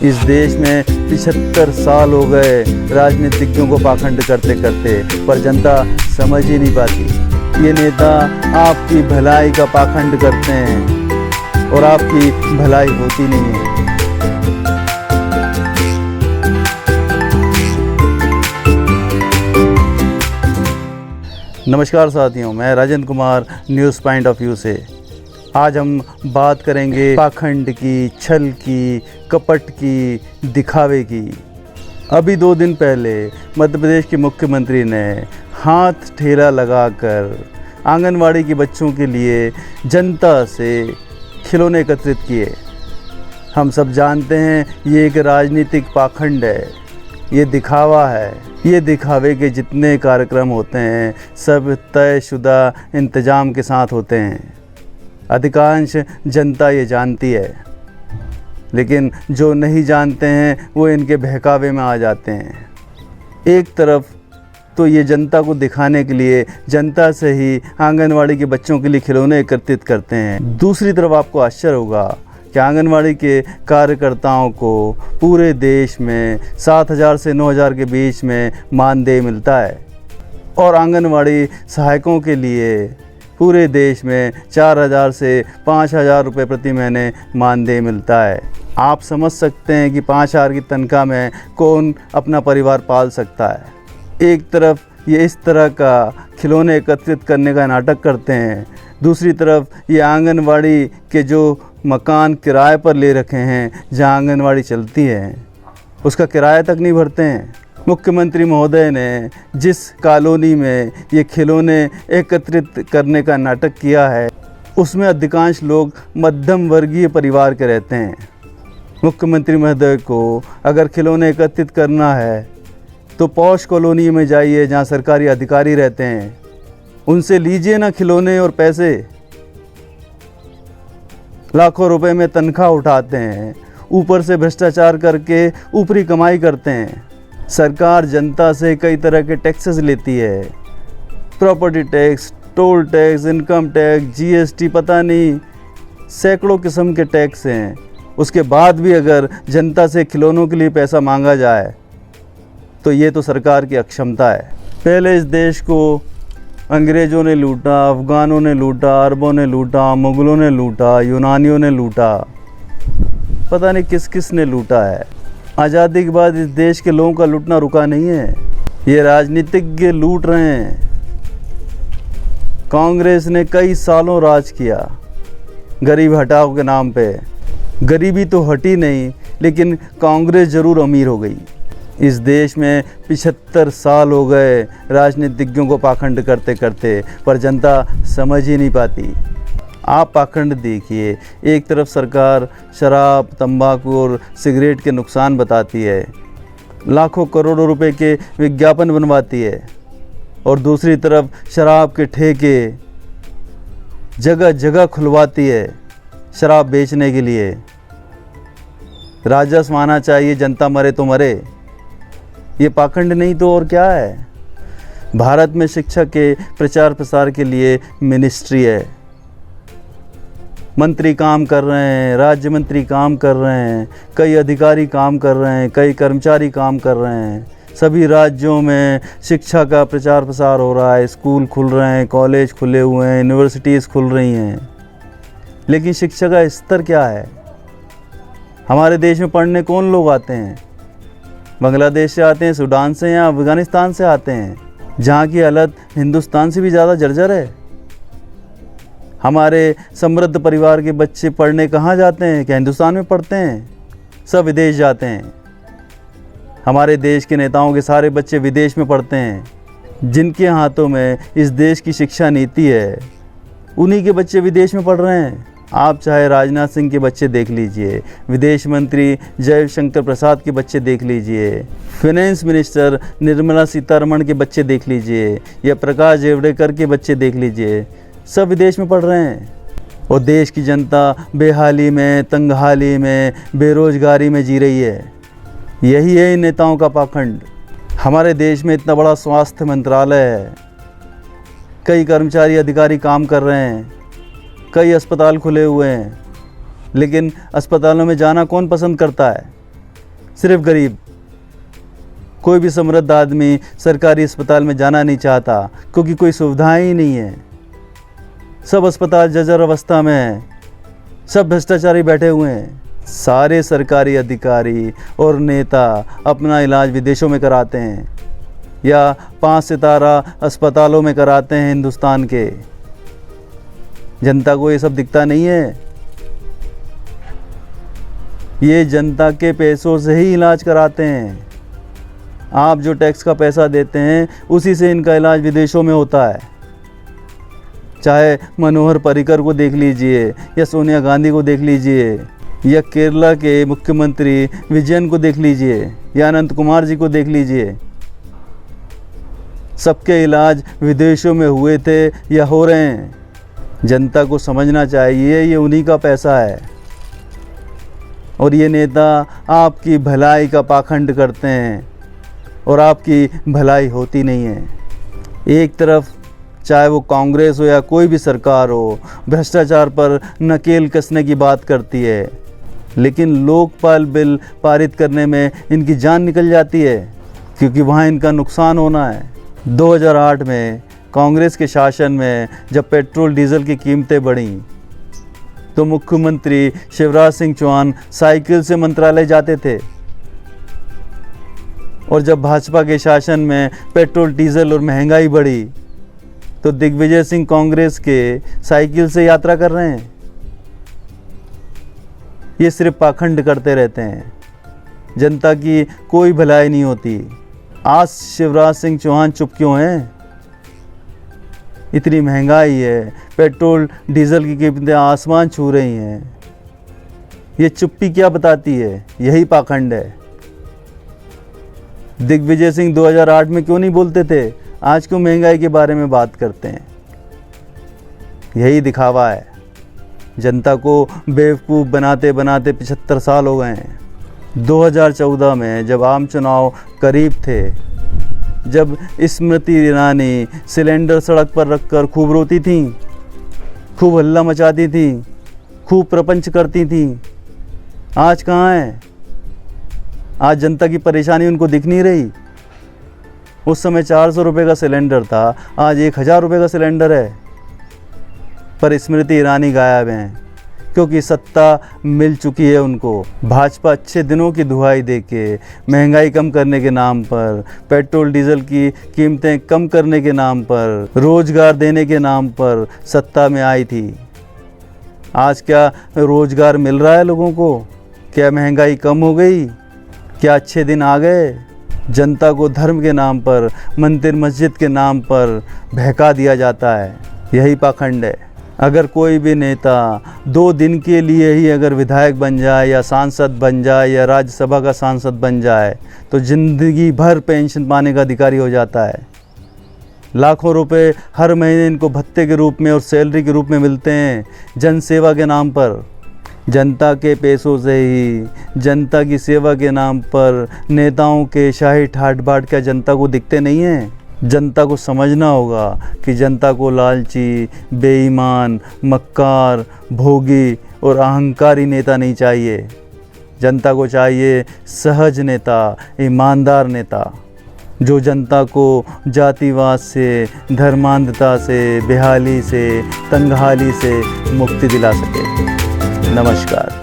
इस देश में 75 साल हो गए राजनीतिज्ञों को पाखंड करते करते, पर जनता समझ ही नहीं पाती। ये नेता आपकी भलाई का पाखंड करते हैं और आपकी भलाई होती नहीं है। नमस्कार साथियों, मैं Rajendra Kumar news point of view से। आज हम बात करेंगे पाखंड की, छल की, कपट की, दिखावे की। अभी 2 दिन पहले मध्य प्रदेश के मुख्यमंत्री ने हाथ ठेला लगाकर आंगनवाड़ी के बच्चों के लिए जनता से खिलौने एकत्रित किए। हम सब जानते हैं ये एक राजनीतिक पाखंड है, ये दिखावा है। ये दिखावे के जितने कार्यक्रम होते हैं सब तयशुदा इंतज़ाम के साथ होते हैं। अधिकांश जनता ये जानती है, लेकिन जो नहीं जानते हैं वो इनके बहकावे में आ जाते हैं। एक तरफ तो ये जनता को दिखाने के लिए जनता से ही आंगनवाड़ी के बच्चों के लिए खिलौने एकत्रित करते हैं। दूसरी तरफ आपको आश्चर्य होगा कि आंगनवाड़ी के कार्यकर्ताओं को पूरे देश में 7,000 से 9,000 के बीच में मानदेय मिलता है और आंगनवाड़ी सहायकों के लिए पूरे देश में 4,000 से 5,000 रुपये प्रति महीने मानदेय मिलता है। आप समझ सकते हैं कि 5,000 की तनख्वाह में कौन अपना परिवार पाल सकता है। एक तरफ ये इस तरह का खिलौने एकत्रित करने का नाटक करते हैं, दूसरी तरफ ये आंगनवाड़ी के जो मकान किराए पर ले रखे हैं, जहां आंगनवाड़ी चलती है, उसका किराया तक नहीं भरते हैं। मुख्यमंत्री महोदय ने जिस कॉलोनी में ये खिलौने एकत्रित करने का नाटक किया है, उसमें अधिकांश लोग मध्यम वर्गीय परिवार के रहते हैं। मुख्यमंत्री महोदय को अगर खिलौने एकत्रित करना है तो पॉश कॉलोनी में जाइए, जहां सरकारी अधिकारी रहते हैं, उनसे लीजिए ना खिलौने और पैसे। लाखों रुपए में तनख्वाह उठाते हैं, ऊपर से भ्रष्टाचार करके ऊपरी कमाई करते हैं। सरकार जनता से कई तरह के टैक्सेस लेती है, property tax, toll tax, income tax, GST, पता नहीं सैकड़ों किस्म के टैक्स हैं। उसके बाद भी अगर जनता से खिलौनों के लिए पैसा मांगा जाए तो ये तो सरकार की अक्षमता है। पहले इस देश को अंग्रेज़ों ने लूटा, अफ़गानों ने लूटा, अरबों ने लूटा, मुग़लों ने लूटा, यूनानियों ने लूटा, पता नहीं किस किस ने लूटा है। आज़ादी के बाद इस देश के लोगों का लूटना रुका नहीं है। ये राजनीतिज्ञ लूट रहे हैं। कांग्रेस ने कई सालों राज किया गरीब हटाओ के नाम पे। गरीबी तो हटी नहीं, लेकिन कांग्रेस ज़रूर अमीर हो गई। इस देश में 75 साल हो गए राजनीतिज्ञों को पाखंड करते करते, पर जनता समझ ही नहीं पाती। आप पाखंड देखिए, एक तरफ सरकार शराब, तंबाकू और सिगरेट के नुकसान बताती है, लाखों करोड़ों रुपए के विज्ञापन बनवाती है, और दूसरी तरफ शराब के ठेके जगह जगह खुलवाती है शराब बेचने के लिए। राजस्व आना चाहिए, जनता मरे तो मरे। ये पाखंड नहीं तो और क्या है। भारत में शिक्षा के प्रचार प्रसार के लिए मिनिस्ट्री है, मंत्री काम कर रहे हैं, राज्य मंत्री काम कर रहे हैं, कई अधिकारी काम कर रहे हैं, कई कर्मचारी काम कर रहे हैं। सभी राज्यों में शिक्षा का प्रचार प्रसार हो रहा है, स्कूल खुल रहे हैं, कॉलेज खुले हुए हैं, यूनिवर्सिटीज़ खुल रही हैं, लेकिन शिक्षा का स्तर क्या है? हमारे देश में पढ़ने कौन लोग आते हैं? बांग्लादेश से आते हैं, सूडान से या अफ़गानिस्तान से आते हैं, जहाँ की हालत हिंदुस्तान से भी ज़्यादा जर्जर है। हमारे समृद्ध परिवार के बच्चे पढ़ने कहाँ जाते हैं? क्या हिंदुस्तान में पढ़ते हैं? सब विदेश जाते हैं। हमारे देश के नेताओं के सारे बच्चे विदेश में पढ़ते हैं। जिनके हाथों में इस देश की शिक्षा नीति है, उन्हीं के बच्चे विदेश में पढ़ रहे हैं। आप चाहे राजनाथ सिंह के बच्चे देख लीजिए, विदेश मंत्री जयशंकर प्रसाद के बच्चे देख लीजिए, फाइनेंस मिनिस्टर निर्मला सीतारमण के बच्चे देख लीजिए, या प्रकाश जावड़ेकर के बच्चे देख लीजिए, सब विदेश में पढ़ रहे हैं। और देश की जनता बेहाली में, तंगहाली में, बेरोजगारी में जी रही है। यही है इन नेताओं का पाखंड। हमारे देश में इतना बड़ा स्वास्थ्य मंत्रालय है, कई कर्मचारी अधिकारी काम कर रहे हैं, कई अस्पताल खुले हुए हैं, लेकिन अस्पतालों में जाना कौन पसंद करता है? सिर्फ गरीब। कोई भी समृद्ध आदमी सरकारी अस्पताल में जाना नहीं चाहता क्योंकि कोई सुविधाएं ही नहीं है। सब अस्पताल जर्जर अवस्था में है, सब भ्रष्टाचारी बैठे हुए हैं। सारे सरकारी अधिकारी और नेता अपना इलाज विदेशों में कराते हैं या 5 सितारा अस्पतालों में कराते हैं हिंदुस्तान के। जनता को ये सब दिखता नहीं है। ये जनता के पैसों से ही इलाज कराते हैं। आप जो टैक्स का पैसा देते हैं उसी से इनका इलाज विदेशों में होता है। चाहे मनोहर पर्रिकर को देख लीजिए या सोनिया गांधी को देख लीजिए या केरला के मुख्यमंत्री विजयन को देख लीजिए या अनंत कुमार जी को देख लीजिए। सबके इलाज विदेशों में हुए थे या हो रहे हैं। जनता को समझना चाहिए ये उन्हीं का पैसा है और ये नेता आपकी भलाई का पाखंड करते हैं और आपकी भलाई होती नहीं है। एक तरफ चाहे वो कांग्रेस हो या कोई भी सरकार हो, भ्रष्टाचार पर नकेल कसने की बात करती है, लेकिन लोकपाल बिल पारित करने में इनकी जान निकल जाती है क्योंकि वहाँ इनका नुकसान होना है। 2008 में कांग्रेस के शासन में जब पेट्रोल डीजल की कीमतें बढ़ीं तो मुख्यमंत्री शिवराज सिंह चौहान साइकिल से मंत्रालय जाते थे और जब भाजपा के शासन में पेट्रोल डीजल और महंगाई बढ़ी तो दिग्विजय सिंह कांग्रेस के साइकिल से यात्रा कर रहे हैं। ये सिर्फ पाखंड करते रहते हैं, जनता की कोई भलाई नहीं होती। आज शिवराज सिंह चौहान चुप क्यों हैं? इतनी महंगाई है, पेट्रोल डीजल की कीमतें आसमान छू रही हैं। ये चुप्पी क्या बताती है? यही पाखंड है। दिग्विजय सिंह 2008 में क्यों नहीं बोलते थे? आज क्यों महंगाई के बारे में बात करते हैं? यही दिखावा है। जनता को बेवकूफ़ बनाते बनाते 75 साल हो गए हैं। 2014 में जब आम चुनाव करीब थे, जब स्मृति ईरानी सिलेंडर सड़क पर रखकर खूब रोती थीं, खूब हल्ला मचाती थीं, खूब प्रपंच करती थीं, आज कहाँ हैं? आज जनता की परेशानी उनको दिख नहीं रही। उस समय 400 रुपये का सिलेंडर था, आज 1000 रुपये का सिलेंडर है। पर स्मृति ईरानी गायब हैं क्योंकि सत्ता मिल चुकी है उनको। भाजपा अच्छे दिनों की दुहाई देके महंगाई कम करने के नाम पर, पेट्रोल डीजल की कीमतें कम करने के नाम पर, रोजगार देने के नाम पर सत्ता में आई थी। आज क्या रोजगार मिल रहा है लोगों को? क्या महंगाई कम हो गई? क्या अच्छे दिन आ गए? जनता को धर्म के नाम पर, मंदिर मस्जिद के नाम पर बहका दिया जाता है। यही पाखंड है। अगर कोई भी नेता 2 दिन के लिए ही अगर विधायक बन जाए या सांसद बन जाए या राज्यसभा का सांसद बन जाए तो ज़िंदगी भर पेंशन पाने का अधिकारी हो जाता है। लाखों रुपए हर महीने इनको भत्ते के रूप में और सैलरी के रूप में मिलते हैं जन सेवा के नाम पर। जनता के पैसों से ही, जनता की सेवा के नाम पर नेताओं के शाही ठाट बाट क्या जनता को दिखते नहीं हैं? जनता को समझना होगा कि जनता को लालची, बेईमान, मक्कार, भोगी और अहंकारी नेता नहीं चाहिए। जनता को चाहिए सहज नेता, ईमानदार नेता, जो जनता को जातिवाद से, धर्मांधता से, बेहाली से, तंगहाली से मुक्ति दिला सके। नमस्कार।